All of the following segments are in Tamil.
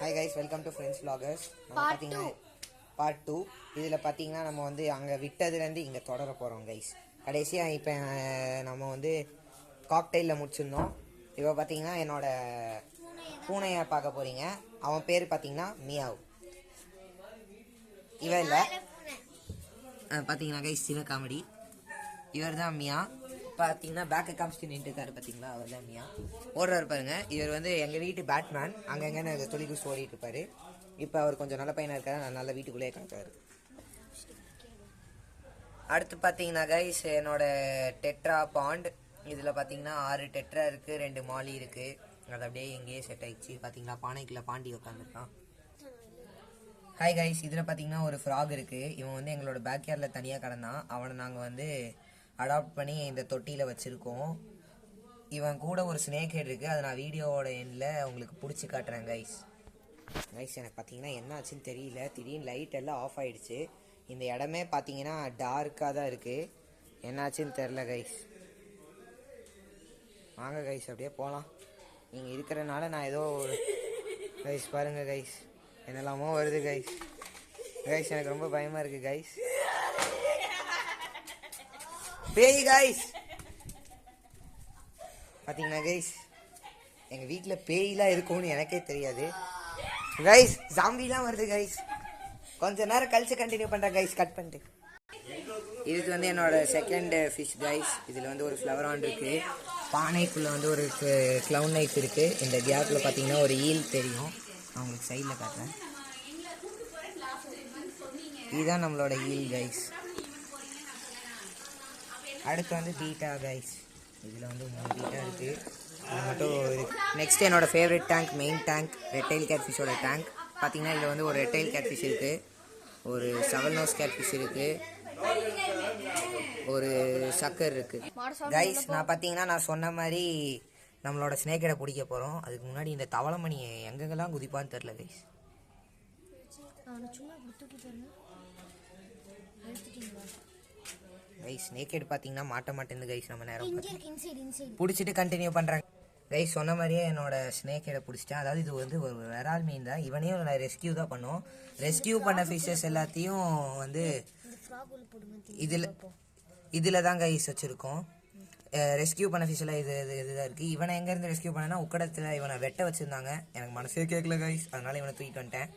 Hi guys, welcome to friends vloggers. நம்ம பார்த்தீங்கன்னா பார்ட் 2. இதில் பார்த்தீங்கன்னா நம்ம வந்து அங்கே விட்டதுலேருந்து இங்கே தொடர போகிறோம் கைஸ். கடைசியாக இப்போ நம்ம வந்து காக்டெயிலில் முடிச்சிருந்தோம். இப்போ பார்த்தீங்கன்னா என்னோட பூனையை பார்க்க போகிறீங்க. அவன் பேர் பார்த்தீங்கன்னா மியாவ். இவன் இல்லை பார்த்தீங்கன்னா கைஸ், சிவ காமெடி. இவர் தான் மியா. பார்த்தீங்கன்னா பேக்கை காமிச்சிட்டு நின்று இருக்காரு பார்த்தீங்களா, அவர் தான் மியா. ஓடுறாரு பாருங்க. இவர் வந்து எங்கள் வீட்டு பேட்மேன். அங்கங்கே தொழிலுக்கு ஓடிட்டு இருப்பாரு. இப்போ அவர் கொஞ்சம் நல்ல பையனாக இருக்காரு, நல்ல வீட்டுக்குள்ளேயே கிடக்காரு. அடுத்து பார்த்தீங்கன்னா கைஸ், என்னோட டெட்ரா பாண்ட். இதில் பார்த்தீங்கன்னா 6 டெட்ரா இருக்குது, 2 மாலி இருக்குது. அது அப்படியே எங்கேயே செட் ஆகிடுச்சு. பார்த்தீங்களா, பானைக்குள்ள பாண்டி உட்காந்துருக்கான். ஹாய் கைஸ், இதில் பார்த்தீங்கன்னா ஒரு ஃப்ராக் இருக்குது. இவன் வந்து எங்களோட பேக்யார்டில் தனியாக கிடந்தான். அவனை நாங்கள் வந்து அடாப்ட் பண்ணி இந்த தொட்டியில் வச்சுருக்கோம். இவன் கூட ஒரு ஸ்னேக் ஹெட் இருக்குது. அதை நான் வீடியோவோட எண்டில் உங்களுக்கு பிடிச்சி காட்டுறேன் கைஸ். எனக்கு பார்த்தீங்கன்னா என்ன ஆச்சுன்னு தெரியல, திடீர்னு லைட் எல்லாம் ஆஃப் ஆகிடுச்சு. இந்த இடமே பார்த்தீங்கன்னா டார்க்காக தான் இருக்குது. என்னாச்சுன்னு தெரில கைஸ். வாங்க கைஸ், அப்படியே போகலாம். நீங்கள் இருக்கிறனால நான் ஏதோ கைஸ் பாருங்கள் கைஸ், என்னெல்லாமோ வருது கைஸ். எனக்கு ரொம்ப பயமாக இருக்குது கைஸ். பேய் கைஸ், பார்த்தீங்கன்னா கைஸ், எங்கள் வீட்டில் பேயெலாம் இருக்கும்னு எனக்கே தெரியாது கைஸ். ஜாம்பிலாம் வருது கைஸ். கொஞ்ச நேரம் கழிச்சு கண்டினியூ பண்ணுறேன் கைஸ், கட் பண்ணிட்டு. இதுக்கு வந்து என்னோட செகண்ட் ஃபிஷ் கைஸ். இதில் வந்து ஒரு ஃப்ளவர் ஆன் இருக்குது. பானைக்குள்ளே வந்து ஒரு க்ளவுன் நைஃப் இருக்குது. இந்த கேப்பில் பார்த்தீங்கன்னா ஒரு ஈல் தெரியும். நான் உங்களுக்கு சைடில் காட்டுறேன். இதுதான் நம்மளோட ஈல் கைஸ். அடுத்து வந்து பீட்டா கைஸ். இதில் வந்து 3 பீட்டா இருக்குது. அது மட்டும் இருக்குது. நெக்ஸ்ட் என்னோடய favourite tank, main tank, red tail கேட்ஃபிஷோட டேங்க். பார்த்தீங்கன்னா இதில் வந்து ஒரு ரெட்டைல் கேட்ஃபிஷ் இருக்குது, ஒரு செவல் நோஸ் கேட்ஃபிஷ் இருக்குது, ஒரு சக்கர் இருக்குது கைஸ். நான் பார்த்தீங்கன்னா நான் சொன்ன மாதிரி நம்மளோட ஸ்னேக்கடை பிடிக்க போகிறோம். அதுக்கு முன்னாடி இந்த தவளமணியை எங்கெங்கெல்லாம் குதிப்பான்னு தெரில கைஸ். கைஸ் ஸ்னேக்கெட் பார்த்தீங்கன்னா மாட்ட மாட்டேங்குது கைஸ். நம்ம நேரம் பிடிச்சிட்டு கண்டினியூ பண்ணுறாங்க கைஸ். சொன்ன மாதிரியே என்னோட ஸ்னேக்கெடை பிடிச்சிட்டேன். அதாவது இது வந்து ஒரு விரால் மீன் தான். இவனையும் நான் ரெஸ்கியூ தான் பண்ணோம். ரெஸ்கியூ பண்ண ஃபிஷ்ஷஸ் எல்லாத்தையும் வந்து இதில் தான் கைஸ் வச்சுருக்கோம். ரெஸ்கியூ பண்ண ஃபிஷ் எல்லாம் இதுதான் இருக்குது. இவனை எங்கேருந்து ரெஸ்கியூ பண்ணேன்னா உக்கடத்தில் இவனை வெட்ட வச்சுருந்தாங்க. எனக்கு மனசே கேட்கல கைஸ், அதனால் இவனை தூக்கிட்டு வந்துட்டேன்.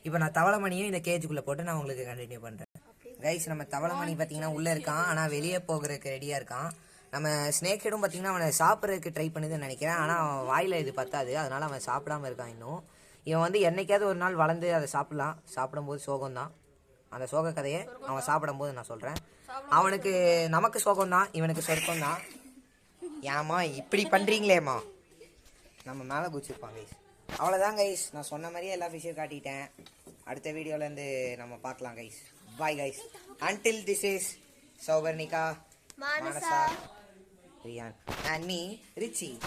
இப்போ நான் தவளமணியும் இந்த கேஜுக்குள்ளே போட்டு நான் உங்களுக்கு கண்டினியூ பண்ணுறேன் கைஸ். நம்ம தவளமணி பார்த்தீங்கன்னா உள்ளே இருக்கான், ஆனால் வெளியே போகிறதுக்கு ரெடியாக இருக்கான். நம்ம ஸ்னேக் ஹெடும் பார்த்தீங்கன்னா அவனை சாப்பிட்றதுக்கு ட்ரை பண்ணுதுன்னு நினைக்கிறேன். ஆனால் அவன் வாயில் இது பத்தாது, அதனால் அவன் சாப்பிடாமல் இருக்கான் இன்னும். இவன் வந்து என்னைக்காவது ஒரு நாள் வளர்ந்து அதை சாப்பிட்லாம். சாப்பிடும்போது சோகம்தான். அந்த சோக கதையை அவன் சாப்பிடும்போது நான் சொல்கிறேன். அவனுக்கு நமக்கு சோகம்தான், இவனுக்கு சொர்க்கம்தான். ஏம்மா இப்படி பண்ணுறீங்களேம்மா, நம்ம மேலே குச்சிருப்பான் கைஸ். அவ்வளோதான் கைஸ், நான் சொன்ன மாதிரியே எல்லா ஃபிஷ்ஷையும் காட்டிட்டேன். அடுத்த வீடியோலேருந்து நம்ம பார்க்கலாம் guys. Bye guys. Until this is Saubarnika, Manasa, Riyan and me, Richie.